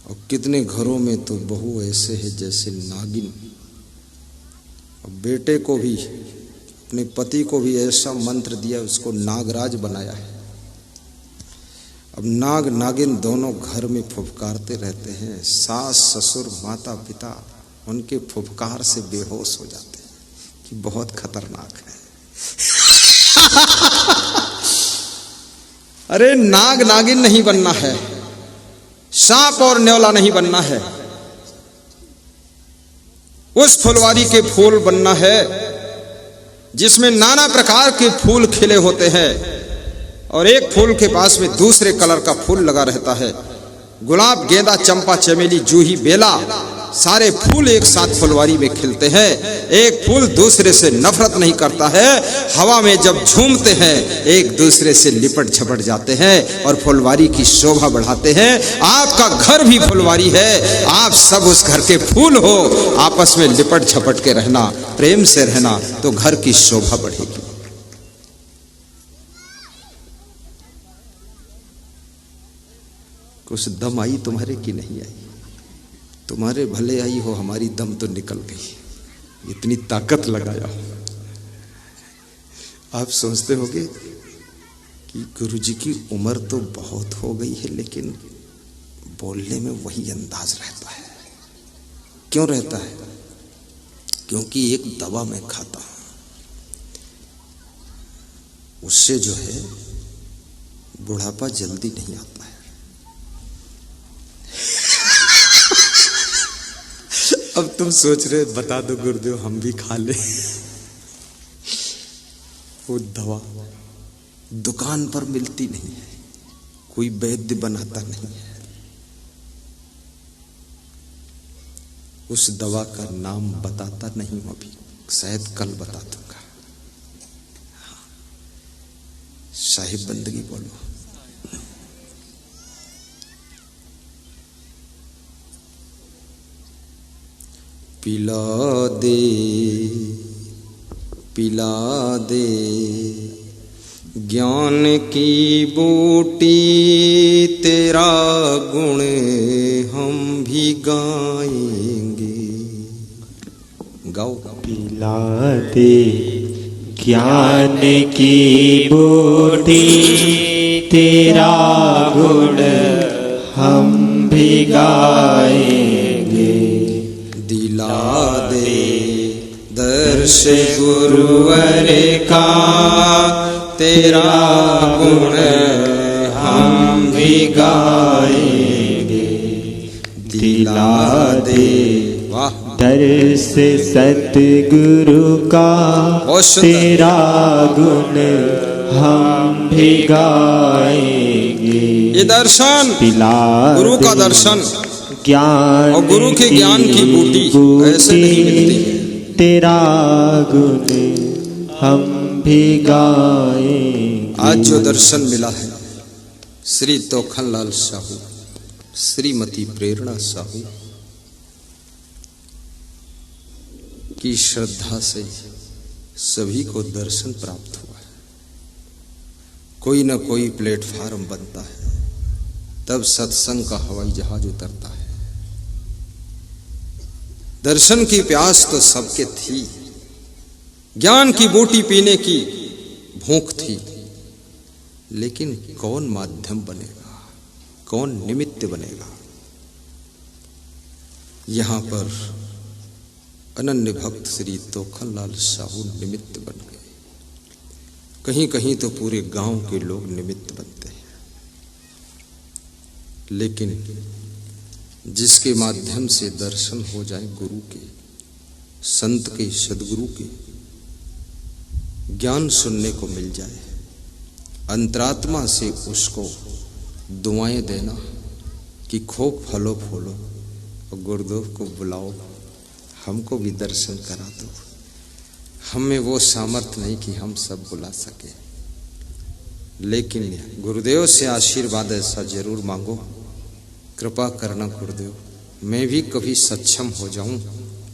और कितने घरों में तो बहू ऐसे है जैसे नागिन। और बेटे को भी, अपने पति को भी ऐसा मंत्र दिया, उसको नागराज बनाया है। अब नाग नागिन दोनों घर में फुफकारते रहते हैं। सास ससुर माता पिता उनके फुफकार से बेहोश हो जाते हैं कि बहुत खतरनाक है। अरे नाग नागिन नहीं बनना है, सांप और न्योला नहीं बनना है, उस फुलवारी के फूल बनना है जिसमें नाना प्रकार के फूल खिले होते हैं और एक फूल के पास में दूसरे कलर का फूल लगा रहता है। गुलाब, गेंदा, चंपा, चमेली, जूही, बेला, सारे फूल एक साथ फुलवारी में खिलते हैं। एक फूल दूसरे से नफरत नहीं करता है। हवा में जब झूमते हैं एक दूसरे से लिपट झपट जाते हैं और फुलवारी की शोभा बढ़ाते हैं। आपका घर भी फुलवारी है, आप सब उस घर के फूल हो। आपस में लिपट झपट के रहना, प्रेम से रहना, तो घर की शोभा बढ़ेगी। कुछ दम आई तुम्हारे की नहीं आई? तुम्हारे भले आई हो, हमारी दम तो निकल गई। इतनी ताकत लगाया हो। आप सोचते होंगे कि गुरुजी की उम्र तो बहुत हो गई है, लेकिन बोलने में वही अंदाज रहता है। क्यों रहता है? क्योंकि एक दवा मैं खाता हूं, उससे जो है बुढ़ापा जल्दी नहीं आता है। अब तुम सोच रहे बता दो गुरुदेव हम भी खा ले। वो दवा दुकान पर मिलती नहीं है, कोई वैद्य बनाता नहीं है। उस दवा का नाम बताता नहीं हूं अभी, शायद कल बता दूंगा। साहिब बंदगी बोलो। पिला दे, पिला दे ज्ञान की बूटी, तेरा गुण हम भी गाएंगे। गाओ। पिला दे ज्ञान की बूटी, तेरा गुण हम भी गाएंगे। दिला दे दर्श गुरुवर का, तेरा गुण हम भी गाएंगे। दिला दे दर्श सतगुरु का, तेरा गुण हम भी गाएंगे। ये दर्शन, गुरु का दर्शन ज्ञान और गुरु के ज्ञान की बूटी ऐसे नहीं मिलती है। तेरा गुण हम भी गाएंगे। आज जो दर्शन मिला है श्री तोखनलाल साहू, श्रीमती प्रेरणा साहू की श्रद्धा से सभी को दर्शन प्राप्त हुआ है। कोई न कोई प्लेटफार्म बनता है, तब सत्संग का हवाई जहाज उतरता है। दर्शन की प्यास तो सबके थी, ज्ञान की बूटी पीने की भूख थी, लेकिन कौन माध्यम बनेगा, कौन निमित्त बनेगा? यहां पर अनन्य भक्त श्री तोखनलाल साहू निमित्त बन गए। कहीं कहीं तो पूरे गांव के लोग निमित्त बनते हैं, लेकिन जिसके माध्यम से दर्शन हो जाए गुरु के, संत के, सदगुरु के, ज्ञान सुनने को मिल जाए, अंतरात्मा से उसको दुआएं देना कि खूब फलो फूलो और गुरुदेव को बुलाओ, हमको भी दर्शन करा दो। हमें वो सामर्थ्य नहीं कि हम सब बुला सके, लेकिन गुरुदेव से आशीर्वाद ऐसा जरूर मांगो, कृपा करना गुरुदेव, मैं भी कभी सक्षम हो जाऊं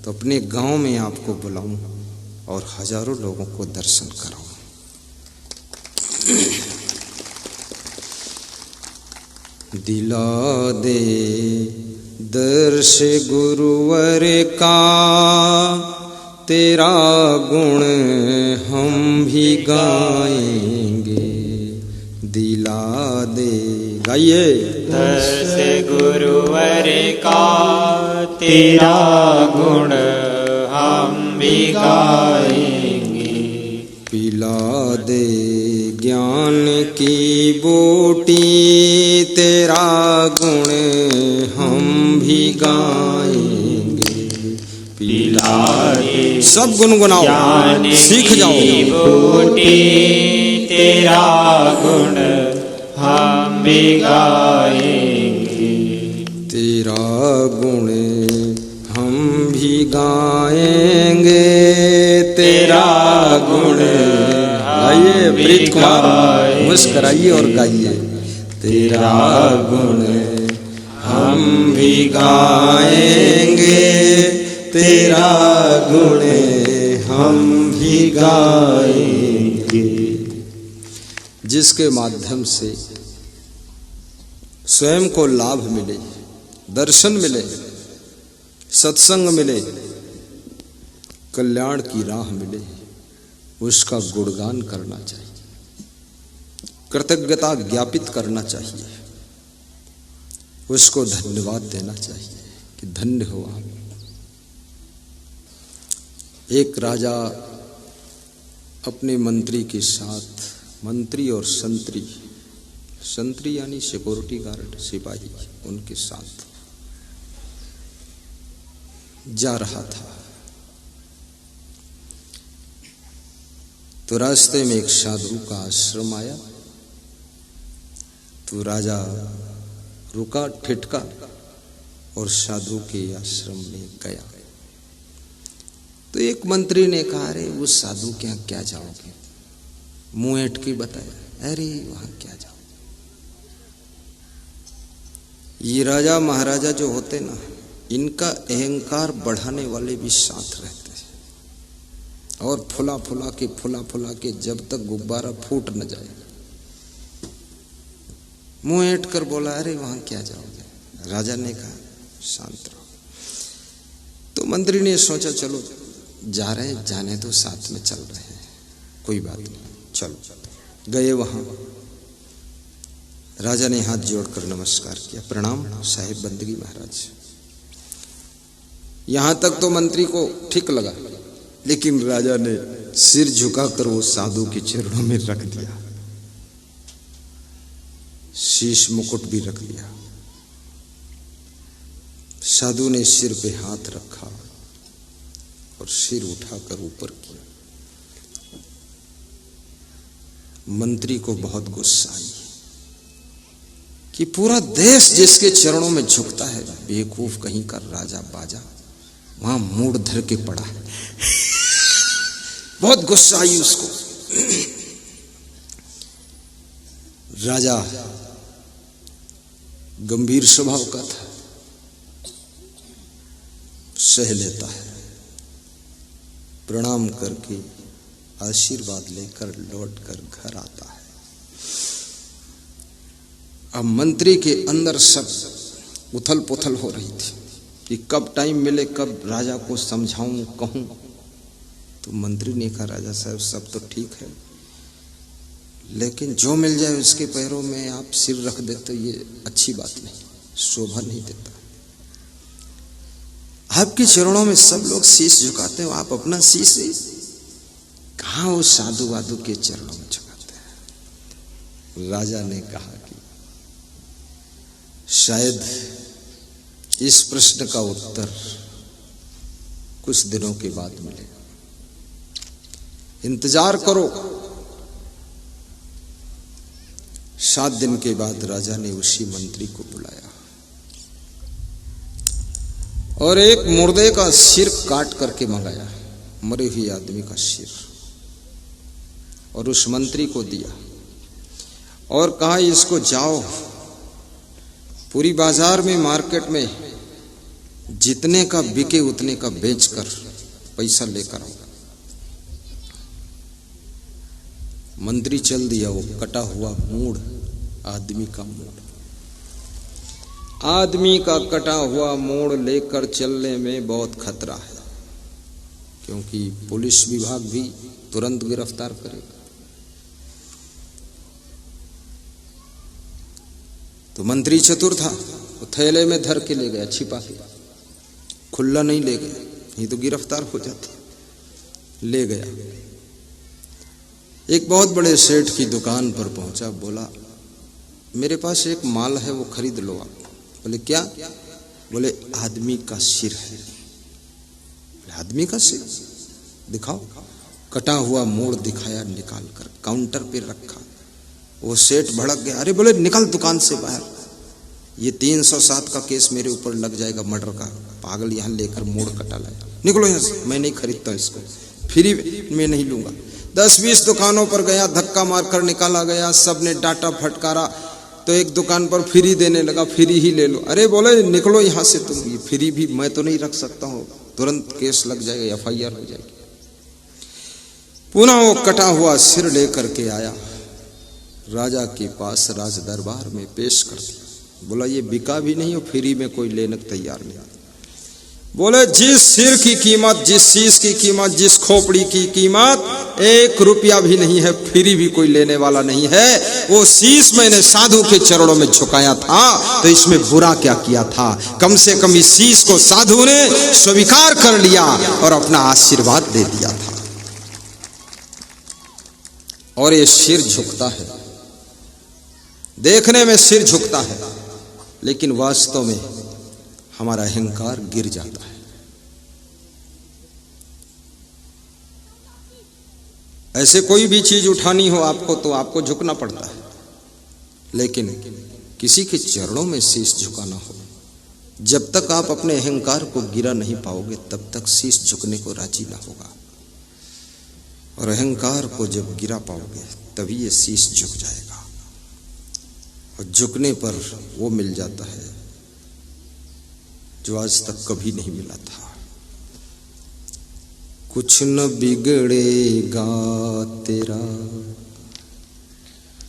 तो अपने गांव में आपको बुलाऊं और हजारों लोगों को दर्शन कराऊं। दिला दे दर्श गुरुवर का, तेरा गुण हम भी गाएंगे। दिला दे, गाइए। दर्श गुरुवर का, तेरा गुण हम भी गाएंगे। पिला दे ज्ञान की बूटी, तेरा गुण हम भी गाएंगे। पिला दे सब गुनगुनाओ, सीख जाओ। बूटी, तेरा गुण हम भी गाएंगे। तेरा गुण हम भी गाएंगे। तेरा गुण गाइए, प्रीत कुमार मुस्कराइए और गाइए। तेरा गुण हम भी गाएंगे। तेरा गुण हम भी गाएंगे। जिसके माध्यम से स्वयं को लाभ मिले, दर्शन मिले, सत्संग मिले, कल्याण की राह मिले, उसका गुणगान करना चाहिए, कृतज्ञता ज्ञापित करना चाहिए, उसको धन्यवाद देना चाहिए कि धन्य हो आप। एक राजा अपने मंत्री के साथ, मंत्री और संतरी, संतरी यानी सिक्योरिटी गार्ड, सिपाही, उनके साथ जा रहा था। तो रास्ते में एक साधु का आश्रम आया। तो राजा रुका, ठिठका और साधु के आश्रम में गया। तो एक मंत्री ने कहा, अरे उस साधु के यहाँ क्या जाओगे? मुंह ऐंठ के बताया, अरे वहां क्या जाओ। ये राजा महाराजा जो होते ना, इनका अहंकार बढ़ाने वाले भी साथ रहते हैं और फुला फुला के जब तक गुब्बारा फूट न जाए। मुंह ऐंठ कर बोला, अरे वहां क्या जाओगे? राजा ने कहा, शांत रहो। तो मंत्री ने सोचा, चलो जा रहे हैं, जाने दो, साथ में चल रहे हैं, कोई बात नहीं, चलो। गए वहां। राजा ने हाथ जोड़कर नमस्कार किया, प्रणाम साहिब बंदगी महाराज। यहां तक तो मंत्री को ठीक लगा, लेकिन राजा ने सिर झुकाकर वो साधु के चरणों में रख दिया, शीश मुकुट भी रख लिया। साधु ने सिर पे हाथ रखा और सिर उठाकर ऊपर किया। मंत्री को बहुत गुस्सा आई कि पूरा देश जिसके चरणों में झुकता है, बेवकूफ कहीं का राजा बाजा वहां मूड धर के पड़ा है। बहुत गुस्सा आई उसको। राजा गंभीर स्वभाव का था, सह लेता है, प्रणाम करके आशीर्वाद लेकर लौटकर घर आता है। अब मंत्री के अंदर सब उथल पुथल हो रही थी कि कब टाइम मिले, कब राजा को समझाऊं, कहूं। तो मंत्री ने कहा, राजा साहब सब तो ठीक है, लेकिन जो मिल जाए उसके पैरों में आप सिर रख दे तो ये अच्छी बात नहीं, शोभा नहीं देता। आपके चरणों में सब लोग शीश झुकाते हो, आप अपना शीश कहाँ वो साधु वाधु के चरणों में झुकाते हैं। राजा ने कहा कि शायद इस प्रश्न का उत्तर कुछ दिनों के बाद मिलेगा, इंतजार करो। 7 दिन के बाद राजा ने उसी मंत्री को बुलाया और एक मुर्दे का सिर काट करके मंगाया, मरे हुए आदमी का सिर, और उस मंत्री को दिया और कहा, इसको जाओ पूरी बाजार में, मार्केट में जितने का बिके उतने का बेचकर पैसा लेकर आओ। मंत्री चल दिया वो कटा हुआ मूड़ आदमी का मूड़। आदमी का कटा हुआ मोड़ लेकर चलने में बहुत खतरा है, क्योंकि पुलिस विभाग भी तुरंत गिरफ्तार करेगा। तो मंत्री चतुर था, वो थैले में धर के ले गया, छिपा के, खुला नहीं ले गया, नहीं तो गिरफ्तार हो जाते। ले गया, एक बहुत बड़े सेठ की दुकान पर पहुंचा, बोला मेरे पास एक माल है, वो खरीद लो आप। बोले क्या? बोले आदमी का सिर है। आदमी का सिर दिखाओ। कटा हुआ मोड़ दिखाया, निकाल कर काउंटर पे रखा। वो सेठ भड़क गया, अरे बोले निकल दुकान से बाहर, ये 307 का केस मेरे ऊपर लग जाएगा, मर्डर का। पागल, यहाँ लेकर मोड़ कटा लाया, निकलो यहाँ से, मैं नहीं खरीदता इसको, फ्री में नहीं लूंगा। 10-20 दुकानों पर गया, धक्का मारकर निकाला गया, सबने डांटा फटकारा। तो एक दुकान पर फ्री देने लगा, फ्री ही ले लो। अरे बोले निकलो यहाँ से तुम, ये फ्री भी मैं तो नहीं रख सकता हूँ, तुरंत केस लग जाएगा, FIR हो जाएगी। पुनः वो कटा हुआ सिर लेकर के आया, राजा के पास राज दरबार में पेश कर दिया। बोला ये बिका भी नहीं, और फ्री में कोई लेने को तैयार नहीं। बोले जिस सिर की कीमत, जिस शीश की कीमत, जिस खोपड़ी की कीमत 1 रुपया भी नहीं है, फ्री भी कोई लेने वाला नहीं है। वो शीश मैंने साधु के चरणों में झुकाया था, तो इसमें बुरा क्या किया था? कम से कम इस शीश को साधु ने स्वीकार कर लिया और अपना आशीर्वाद दे दिया था। और ये सिर झुकता है, देखने में सिर झुकता है, लेकिन वास्तव में हमारा अहंकार गिर जाता है। ऐसे कोई भी चीज उठानी हो आपको, तो आपको झुकना पड़ता है, लेकिन किसी के चरणों में शीश झुकाना हो, जब तक आप अपने अहंकार को गिरा नहीं पाओगे, तब तक शीश झुकने को राजी ना होगा। और अहंकार को जब गिरा पाओगे, तभी ये शीश झुक जाएगा। और झुकने पर वो मिल जाता है जो आज तक कभी नहीं मिला था। कुछ न बिगड़ेगा तेरा।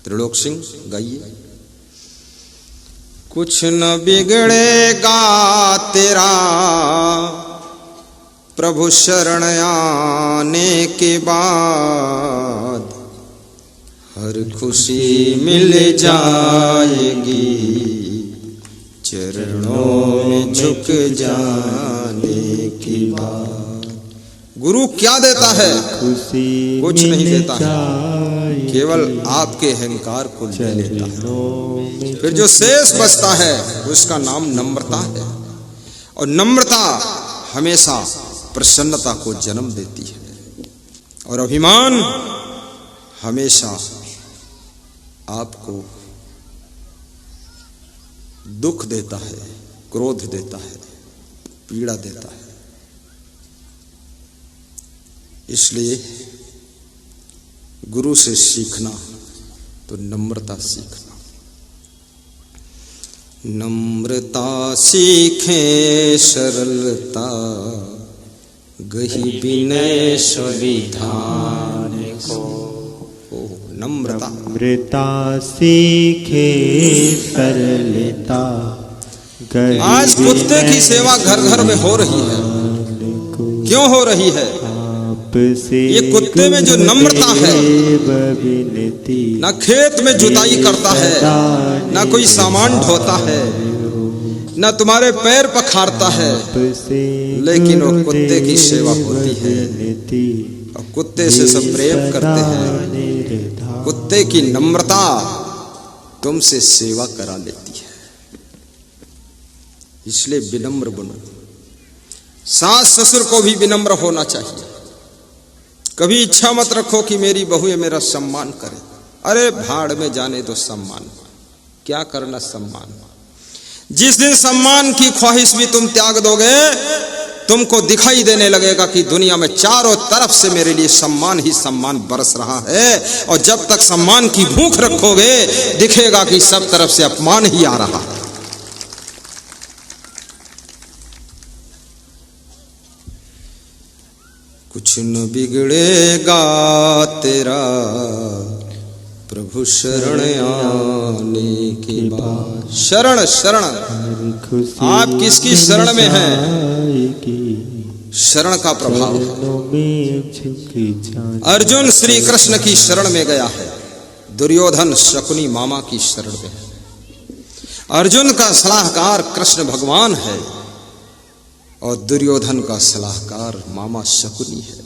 त्रिलोक सिंह गाइए। कुछ न बिगड़ेगा तेरा, प्रभु शरण आने के बाद हर खुशी मिल जाएगी, चरणों में झुक जाने की बात। गुरु क्या देता है? कुछ नहीं देता है, केवल आपके अहंकार को ले लेता है। फिर जो शेष बचता है उसका नाम नम्रता है, और नम्रता हमेशा प्रसन्नता को जन्म देती है, और अभिमान हमेशा आपको दुख देता है, क्रोध देता है, पीड़ा देता है। इसलिए गुरु से सीखना तो नम्रता सीखना। नम्रता सीखें सरलता, गही विनय सुविधान को। नम्रता सीखे सरलता। आज कुत्ते की सेवा घर घर में हो रही है। क्यों हो रही है? ये कुत्ते में जो नम्रता है, ना खेत में जुताई करता है, ना कोई सामान ढोता है, ना तुम्हारे पैर पखारता है, लेकिन वो कुत्ते की सेवा होती है, और कुत्ते से सब प्रेम करते हैं। कुत्ते की नम्रता तुमसे सेवा करा लेती है। इसलिए विनम्र बनो। सास ससुर को भी विनम्र होना चाहिए। कभी इच्छा मत रखो कि मेरी बहू ये मेरा सम्मान करे। अरे भाड़ में जाने दो सम्मान, क्या करना सम्मान। जिस दिन सम्मान की ख्वाहिश भी तुम त्याग दोगे, तुमको दिखाई देने लगेगा कि दुनिया में चारों तरफ से मेरे लिए सम्मान ही सम्मान बरस रहा है, और जब तक सम्मान की भूख रखोगे, दिखेगा कि सब तरफ से अपमान ही आ रहा है। कुछ न बिगड़ेगा तेरा, प्रभु शरण आने के बाद। शरण शरण, आप किसकी शरण में हैं? शरण का प्रभाव है। अर्जुन श्री कृष्ण की शरण में गया है, दुर्योधन शकुनी मामा की शरण में है। अर्जुन का सलाहकार कृष्ण भगवान है और दुर्योधन का सलाहकार मामा शकुनी है।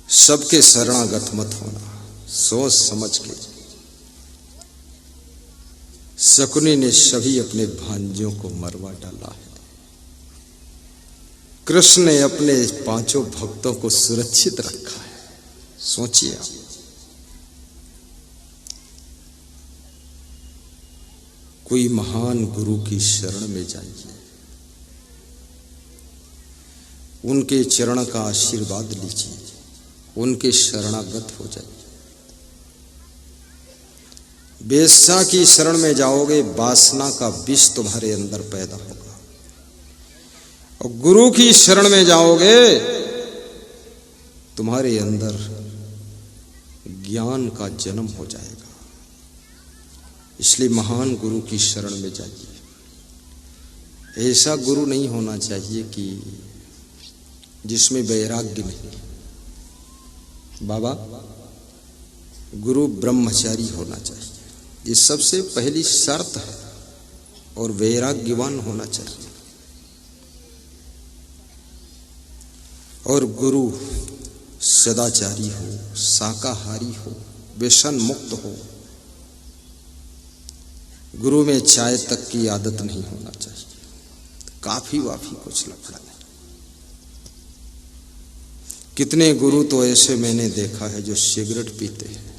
सबके शरणागत मत होना, सोच समझ के। शकुनी ने सभी अपने भांजों को मरवा डाला है। कृष्ण ने अपने 5 भक्तों को सुरक्षित रखा है। सोचिए आप, कोई महान गुरु की शरण में जाइए, उनके चरण का आशीर्वाद लीजिए, उनके शरणागत हो जाइए। वेश्या की शरण में जाओगे, वासना का विष तुम्हारे अंदर पैदा होगा। और गुरु की शरण में जाओगे, तुम्हारे अंदर ज्ञान का जन्म हो जाएगा। इसलिए महान गुरु की शरण में जाइए। ऐसा गुरु नहीं होना चाहिए कि जिसमें वैराग्य नहीं। बाबा, गुरु ब्रह्मचारी होना चाहिए, ये सबसे पहली शर्त है। और वैराग्यवान होना चाहिए। और गुरु सदाचारी हो, शाकाहारी हो, व्यसन मुक्त हो। गुरु में चाय तक की आदत नहीं होना चाहिए, काफी वाफी कुछ लफड़ा नहीं। कितने गुरु तो ऐसे मैंने देखा है जो सिगरेट पीते हैं,